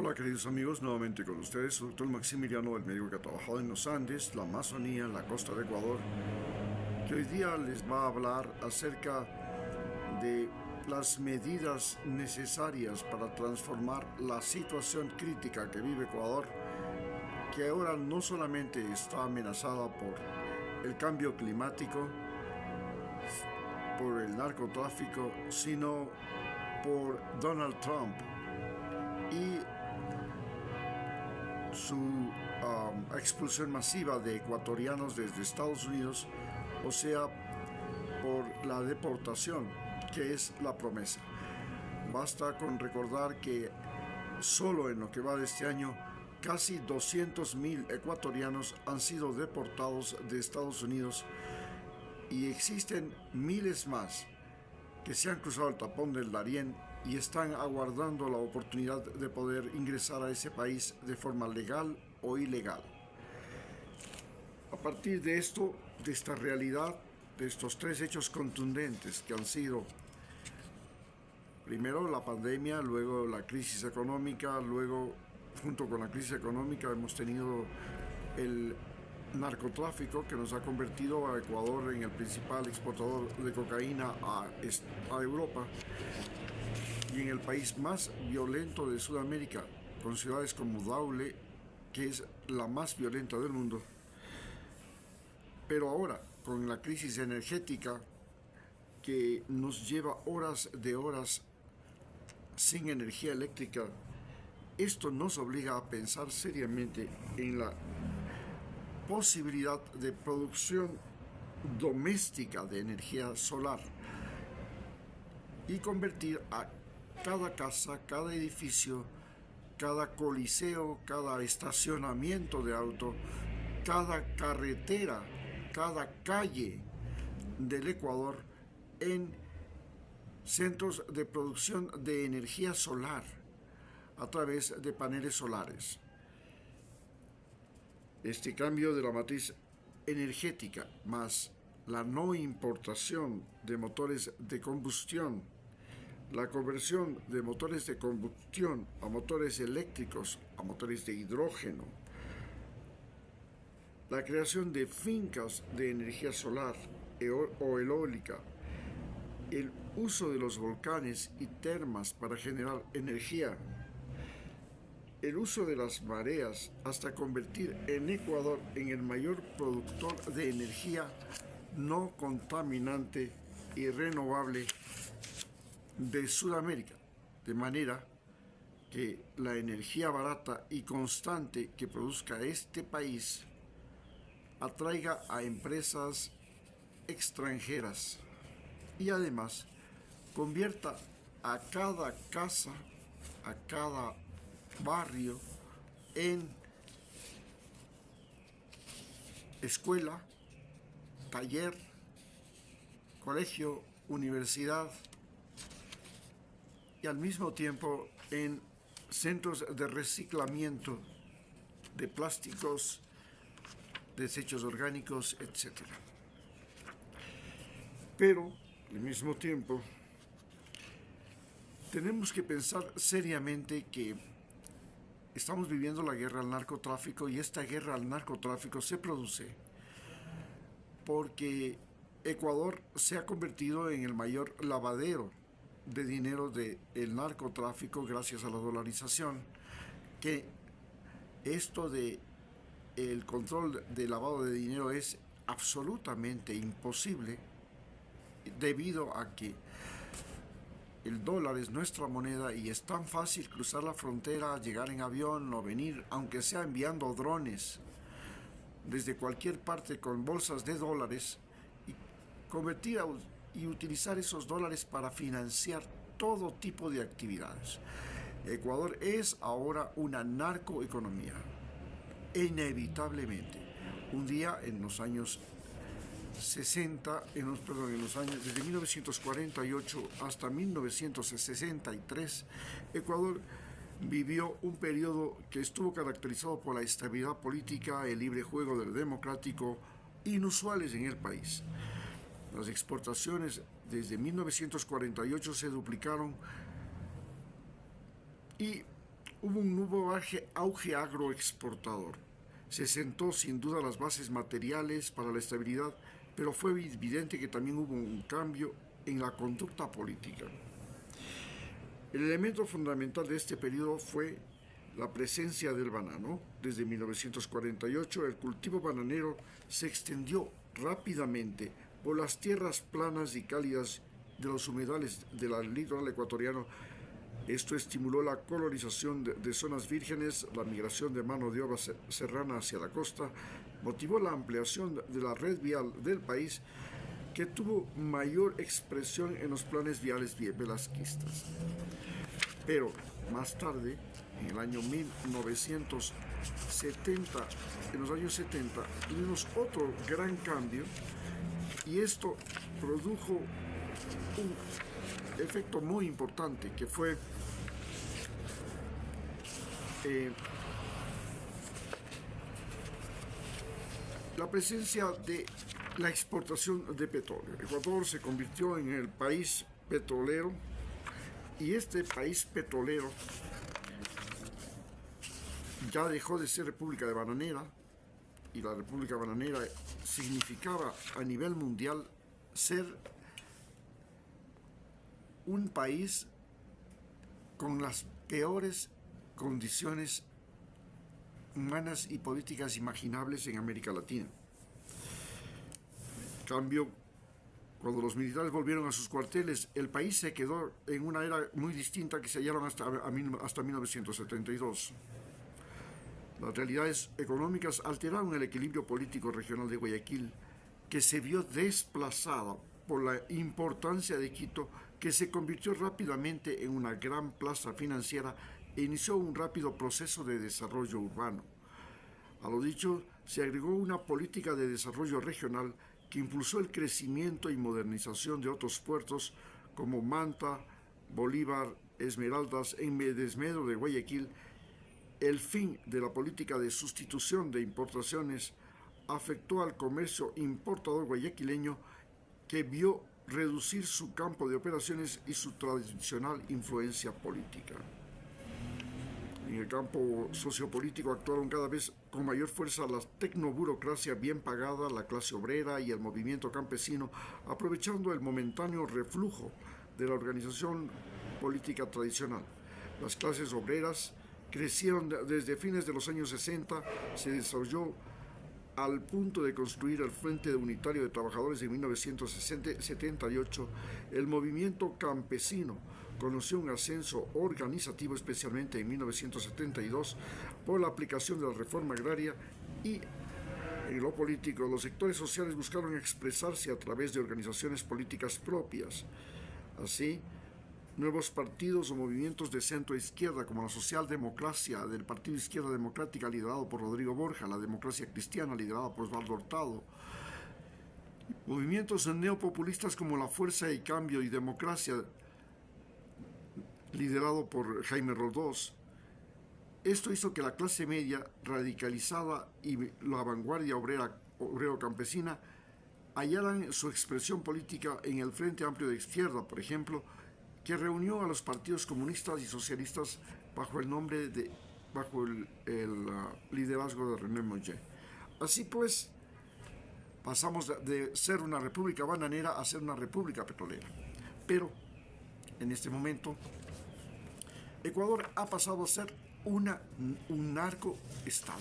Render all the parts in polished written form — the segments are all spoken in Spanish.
Hola queridos amigos, nuevamente con ustedes, soy doctor Maximiliano, el médico que ha trabajado en los Andes, la Amazonía, en la costa de Ecuador, que hoy día les va a hablar acerca de las medidas necesarias para transformar la situación crítica que vive Ecuador, que ahora no solamente está amenazada por el cambio climático, por el narcotráfico, sino por Donald Trump y su expulsión masiva de ecuatorianos desde Estados Unidos, o sea, por la deportación, que es la promesa. Basta con recordar que solo en lo que va de este año, casi 200.000 ecuatorianos han sido deportados de Estados Unidos y existen miles más que se han cruzado el tapón del Darién y están aguardando la oportunidad de poder ingresar a ese país de forma legal o ilegal. A partir de esto, de esta realidad, de estos tres hechos contundentes que han sido primero la pandemia, luego la crisis económica, luego junto con la crisis económica hemos tenido el narcotráfico que nos ha convertido a Ecuador en el principal exportador de cocaína a Europa y en el país más violento de Sudamérica, con ciudades como Daule, que es la más violenta del mundo. Pero ahora, con la crisis energética que nos lleva horas de horas sin energía eléctrica, esto nos obliga a pensar seriamente en la posibilidad de producción doméstica de energía solar y convertir a cada casa, cada edificio, cada coliseo, cada estacionamiento de auto, cada carretera, cada calle del Ecuador en centros de producción de energía solar a través de paneles solares. Este cambio de la matriz energética más la no importación de motores de combustión, la conversión de motores de combustión a motores eléctricos, a motores de hidrógeno, la creación de fincas de energía solar o eólica, el uso de los volcanes y termas para generar energía, el uso de las mareas hasta convertir en Ecuador en el mayor productor de energía no contaminante y renovable de Sudamérica, de manera que la energía barata y constante que produzca este país atraiga a empresas extranjeras y además convierta a cada casa, a cada barrio en escuela, taller, colegio, universidad y al mismo tiempo en centros de reciclamiento de plásticos, desechos orgánicos, etc. Pero al mismo tiempo tenemos que pensar seriamente que estamos viviendo la guerra al narcotráfico y esta guerra al narcotráfico se produce porque Ecuador se ha convertido en el mayor lavadero de dinero del narcotráfico gracias a la dolarización, que esto de el control del lavado de dinero es absolutamente imposible debido a que el dólar es nuestra moneda y es tan fácil cruzar la frontera, llegar en avión o venir, aunque sea enviando drones desde cualquier parte con bolsas de dólares y convertir y utilizar esos dólares para financiar todo tipo de actividades. Ecuador es ahora una narcoeconomía, inevitablemente. Un día en los años 60, desde 1948 hasta 1963, Ecuador vivió un periodo que estuvo caracterizado por la estabilidad política, el libre juego del democrático, inusuales en el país. Las exportaciones desde 1948 se duplicaron y hubo un nuevo auge agroexportador. Se sentó sin duda las bases materiales para la estabilidad, pero fue evidente que también hubo un cambio en la conducta política. El elemento fundamental de este periodo fue la presencia del banano. Desde 1948 el cultivo bananero se extendió rápidamente por las tierras planas y cálidas de los humedales del litoral ecuatoriano. Esto estimuló la colonización de zonas vírgenes, la migración de mano de obra serrana hacia la costa, motivó la ampliación de la red vial del país, que tuvo mayor expresión en los planes viales velasquistas. Pero más tarde, en el año 1970, en los años 70, tuvimos otro gran cambio y esto produjo un efecto muy importante, que fue la presencia de la exportación de petróleo. Ecuador se convirtió en el país petrolero, y este país petrolero ya dejó de ser república de bananera, y la república bananera significaba a nivel mundial ser un país con las peores condiciones humanas y políticas imaginables en América Latina. En cambio, cuando los militares volvieron a sus cuarteles, el país se quedó en una era muy distinta que se hallaron hasta 1972. Las realidades económicas alteraron el equilibrio político regional de Guayaquil, que se vio desplazada por la importancia de Quito, que se convirtió rápidamente en una gran plaza financiera e inició un rápido proceso de desarrollo urbano. A lo dicho, se agregó una política de desarrollo regional que impulsó el crecimiento y modernización de otros puertos como Manta, Bolívar, Esmeraldas, en desmedro de Guayaquil. El fin de la política de sustitución de importaciones afectó al comercio importador guayaquileño, que vio reducir su campo de operaciones y su tradicional influencia política. En el campo sociopolítico actuaron cada vez con mayor fuerza la tecnoburocracia bien pagada, la clase obrera y el movimiento campesino, aprovechando el momentáneo reflujo de la organización política tradicional. Las clases obreras crecieron desde fines de los años 60, se desarrolló al punto de construir el Frente Unitario de Trabajadores en 1978. El movimiento campesino conoció un ascenso organizativo, especialmente en 1972, por la aplicación de la reforma agraria, y en lo político los sectores sociales buscaron expresarse a través de organizaciones políticas propias. Así, nuevos partidos o movimientos de centro-izquierda, como la socialdemocracia del Partido Izquierda Democrática, liderado por Rodrigo Borja, la democracia cristiana, liderada por Osvaldo Hurtado, movimientos neopopulistas como la Fuerza y Cambio y Democracia, liderado por Jaime Roldós. Esto hizo que la clase media radicalizada y la vanguardia obrero-campesina hallaran su expresión política en el Frente Amplio de Izquierda, por ejemplo, que reunió a los partidos comunistas y socialistas bajo el liderazgo de René Mollet. Así pues, pasamos de ser una república bananera a ser una república petrolera. Pero, en este momento, Ecuador ha pasado a ser un narcoestado,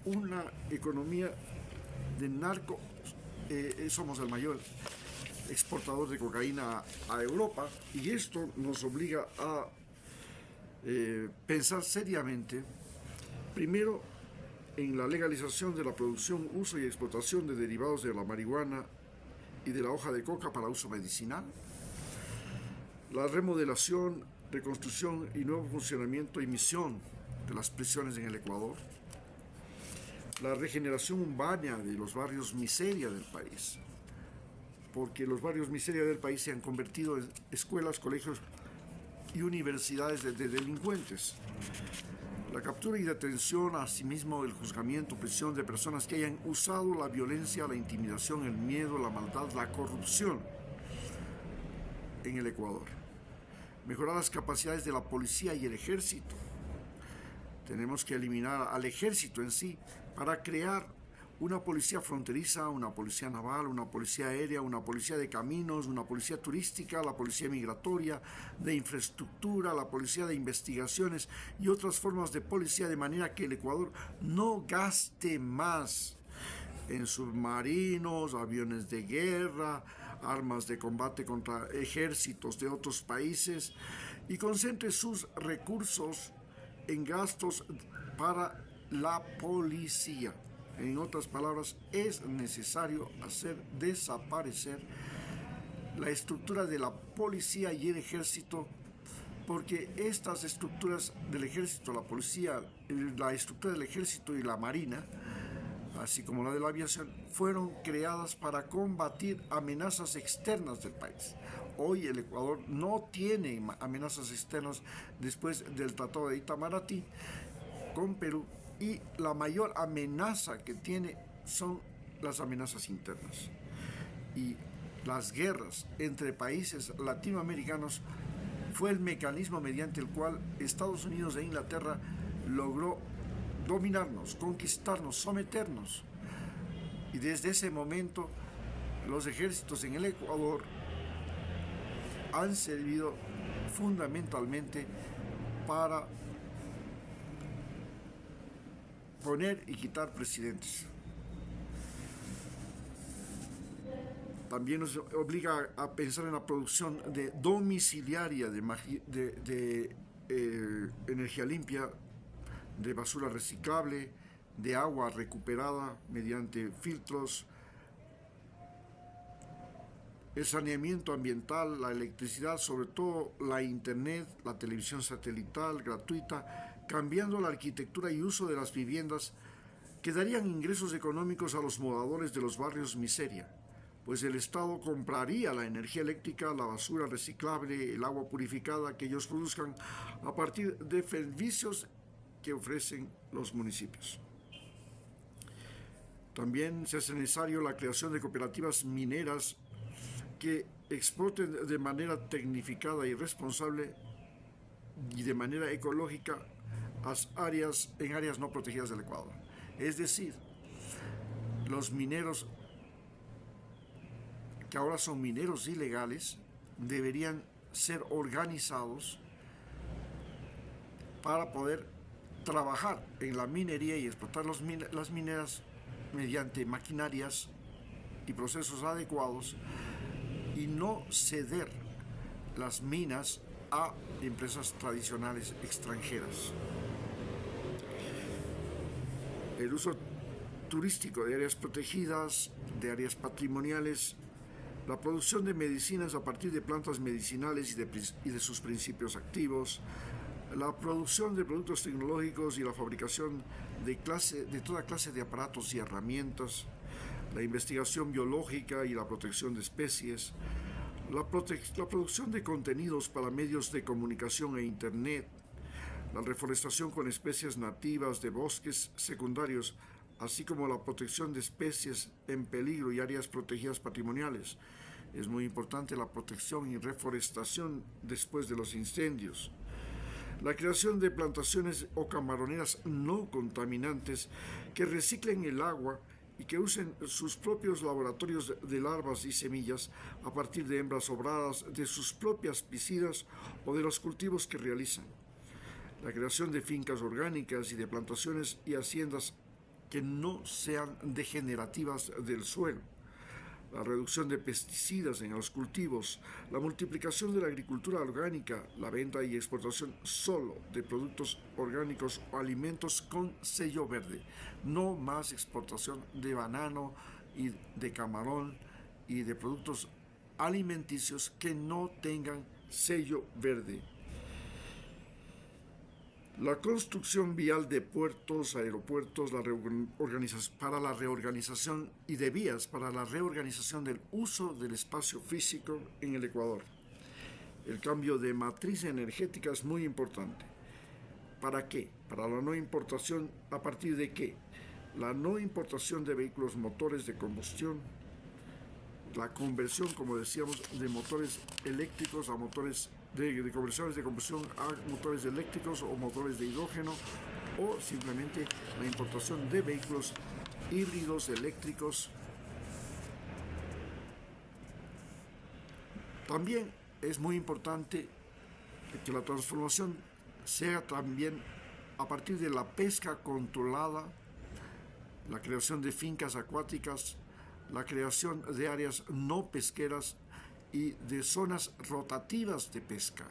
una economía de narco. Somos el mayor exportador de cocaína a Europa, y esto nos obliga a pensar seriamente, primero, en la legalización de la producción, uso y explotación de derivados de la marihuana y de la hoja de coca para uso medicinal, la remodelación, reconstrucción y nuevo funcionamiento y misión de las prisiones en el Ecuador, la regeneración urbana de los barrios miseria del país, porque los barrios miseria del país se han convertido en escuelas, colegios y universidades de delincuentes. La captura y detención, asimismo el juzgamiento, prisión de personas que hayan usado la violencia, la intimidación, el miedo, la maldad, la corrupción en el Ecuador. Mejorar las capacidades de la policía y el ejército. Tenemos que eliminar al ejército en sí para crear una policía fronteriza, una policía naval, una policía aérea, una policía de caminos, una policía turística, la policía migratoria, de infraestructura, la policía de investigaciones y otras formas de policía, de manera que el Ecuador no gaste más en submarinos, aviones de guerra, armas de combate contra ejércitos de otros países y concentre sus recursos en gastos para la policía. En otras palabras, es necesario hacer desaparecer la estructura de la policía y el ejército, porque estas estructuras del ejército, la policía, la estructura del ejército y la marina, así como la de la aviación, fueron creadas para combatir amenazas externas del país. Hoy el Ecuador no tiene amenazas externas después del Tratado de Itamaraty con Perú, y la mayor amenaza que tiene son las amenazas internas. Y las guerras entre países latinoamericanos fue el mecanismo mediante el cual Estados Unidos e Inglaterra logró dominarnos, conquistarnos, someternos. Y desde ese momento los ejércitos en el Ecuador han servido fundamentalmente para poner y quitar presidentes. También nos obliga a pensar en la producción domiciliaria de energía limpia, de basura reciclable, de agua recuperada mediante filtros, el saneamiento ambiental, la electricidad, sobre todo la internet, la televisión satelital gratuita, cambiando la arquitectura y uso de las viviendas que darían ingresos económicos a los moradores de los barrios miseria, pues el Estado compraría la energía eléctrica, la basura reciclable, el agua purificada que ellos produzcan a partir de servicios que ofrecen los municipios. También se hace necesario la creación de cooperativas mineras que exploten de manera tecnificada y responsable y de manera ecológica en áreas no protegidas del Ecuador. Es decir, los mineros que ahora son mineros ilegales deberían ser organizados para poder trabajar en la minería y explotar las mineras mediante maquinarias y procesos adecuados y no ceder las minas a empresas tradicionales extranjeras. El uso turístico de áreas protegidas, de áreas patrimoniales, la producción de medicinas a partir de plantas medicinales y de sus principios activos, la producción de productos tecnológicos y la fabricación de toda clase de aparatos y herramientas, la investigación biológica y la protección de especies, la producción de contenidos para medios de comunicación e Internet, la reforestación con especies nativas de bosques secundarios, así como la protección de especies en peligro y áreas protegidas patrimoniales. Es muy importante la protección y reforestación después de los incendios. La creación de plantaciones o camaroneras no contaminantes que reciclen el agua y que usen sus propios laboratorios de larvas y semillas a partir de hembras obradas de sus propias piscinas o de los cultivos que realizan. La creación de fincas orgánicas y de plantaciones y haciendas que no sean degenerativas del suelo. La reducción de pesticidas en los cultivos, la multiplicación de la agricultura orgánica, la venta y exportación solo de productos orgánicos o alimentos con sello verde. No más exportación de banano y de camarón y de productos alimenticios que no tengan sello verde. La construcción vial de puertos, aeropuertos, para la reorganización y de vías para la reorganización del uso del espacio físico en el Ecuador. El cambio de matriz energética es muy importante. ¿Para qué? Para la no importación, ¿a partir de qué? La no importación de vehículos motores de combustión, la conversión, como decíamos, de motores eléctricos a motores de conversiones de combustión a motores eléctricos o motores de hidrógeno, o simplemente la importación de vehículos híbridos eléctricos. También es muy importante que la transformación sea también a partir de la pesca controlada, la creación de fincas acuáticas, la creación de áreas no pesqueras y de zonas rotativas de pesca.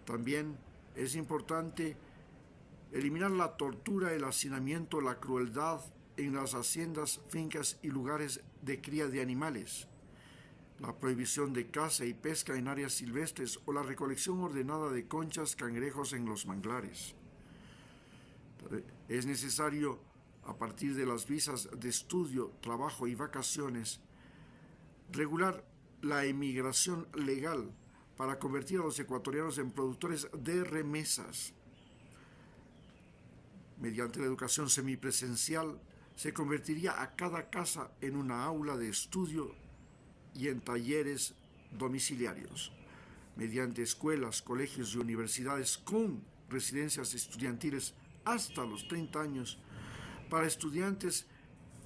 También es importante eliminar la tortura, el hacinamiento, la crueldad en las haciendas, fincas y lugares de cría de animales, la prohibición de caza y pesca en áreas silvestres o la recolección ordenada de conchas, cangrejos en los manglares. Es necesario, a partir de las visas de estudio, trabajo y vacaciones, regular la emigración legal para convertir a los ecuatorianos en productores de remesas. Mediante la educación semipresencial, se convertiría a cada casa en una aula de estudio y en talleres domiciliarios. Mediante escuelas, colegios y universidades con residencias estudiantiles hasta los 30 años, para estudiantes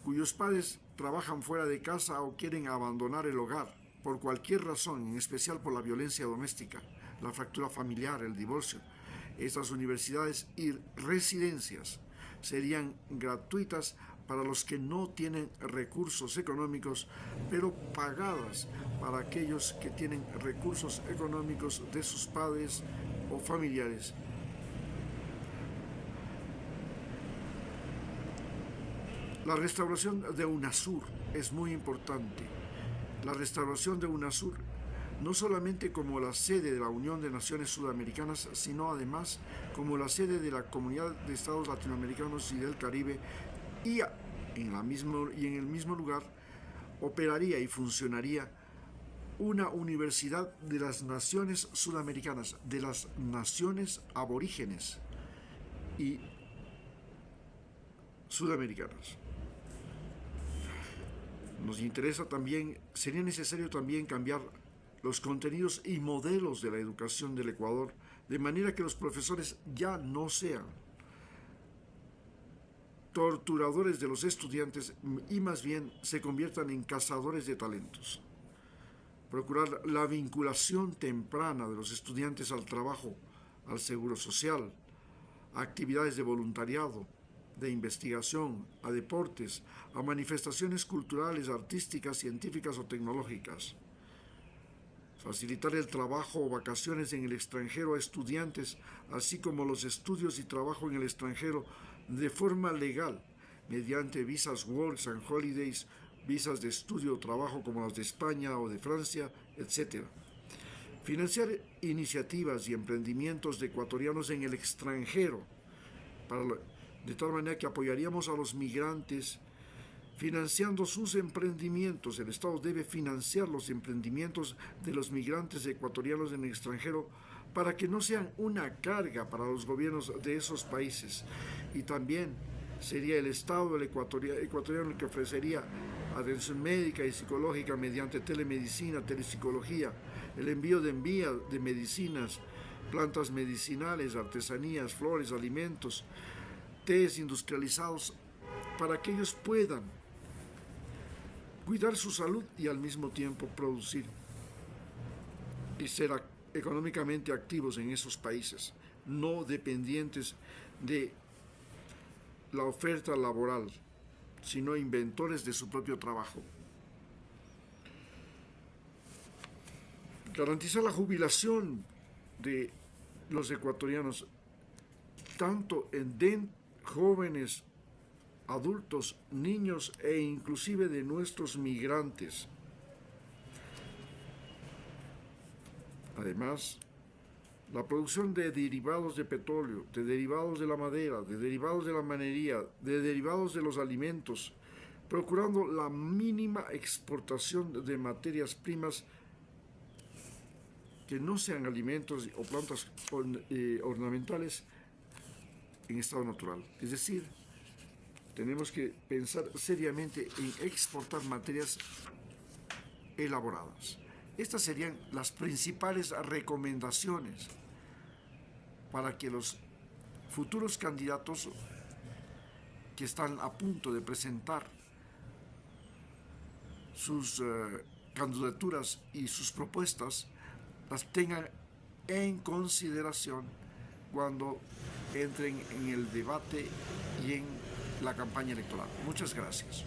cuyos padres trabajan fuera de casa o quieren abandonar el hogar por cualquier razón, en especial por la violencia doméstica, la fractura familiar, el divorcio. Estas universidades y residencias serían gratuitas para los que no tienen recursos económicos, pero pagadas para aquellos que tienen recursos económicos de sus padres o familiares. La restauración de UNASUR es muy importante. La restauración de UNASUR no solamente como la sede de la Unión de Naciones Sudamericanas, sino además como la sede de la Comunidad de Estados Latinoamericanos y del Caribe, y en el mismo lugar operaría y funcionaría una universidad de las naciones sudamericanas, de las naciones aborígenes y sudamericanas. Nos interesa también, sería necesario también cambiar los contenidos y modelos de la educación del Ecuador, de manera que los profesores ya no sean torturadores de los estudiantes y más bien se conviertan en cazadores de talentos. Procurar la vinculación temprana de los estudiantes al trabajo, al seguro social, a actividades de voluntariado, de investigación, a deportes, a manifestaciones culturales, artísticas, científicas o tecnológicas. Facilitar el trabajo o vacaciones en el extranjero a estudiantes, así como los estudios y trabajo en el extranjero de forma legal, mediante visas Works and Holidays, visas de estudio o trabajo como las de España o de Francia, etc. Financiar iniciativas y emprendimientos de ecuatorianos en el extranjero, de tal manera que apoyaríamos a los migrantes financiando sus emprendimientos. El Estado debe financiar los emprendimientos de los migrantes ecuatorianos en el extranjero para que no sean una carga para los gobiernos de esos países. Y también sería el Estado ecuatoriano el que ofrecería atención médica y psicológica mediante telemedicina, telepsicología, el envío de medicinas, plantas medicinales, artesanías, flores, alimentos, tés industrializados, para que ellos puedan cuidar su salud y al mismo tiempo producir y ser económicamente activos en esos países, no dependientes de la oferta laboral, sino inventores de su propio trabajo. Garantizar la jubilación de los ecuatorianos, tanto en jóvenes, adultos, niños e inclusive de nuestros migrantes. Además, la producción de derivados de petróleo, de derivados de la madera, de derivados de la minería, de derivados de los alimentos, procurando la mínima exportación de materias primas que no sean alimentos o plantas ornamentales en estado natural. Es decir, tenemos que pensar seriamente en exportar materias elaboradas. Estas serían las principales recomendaciones para que los futuros candidatos que están a punto de presentar sus candidaturas y sus propuestas las tengan en consideración cuando entren en el debate y en la campaña electoral. Muchas gracias.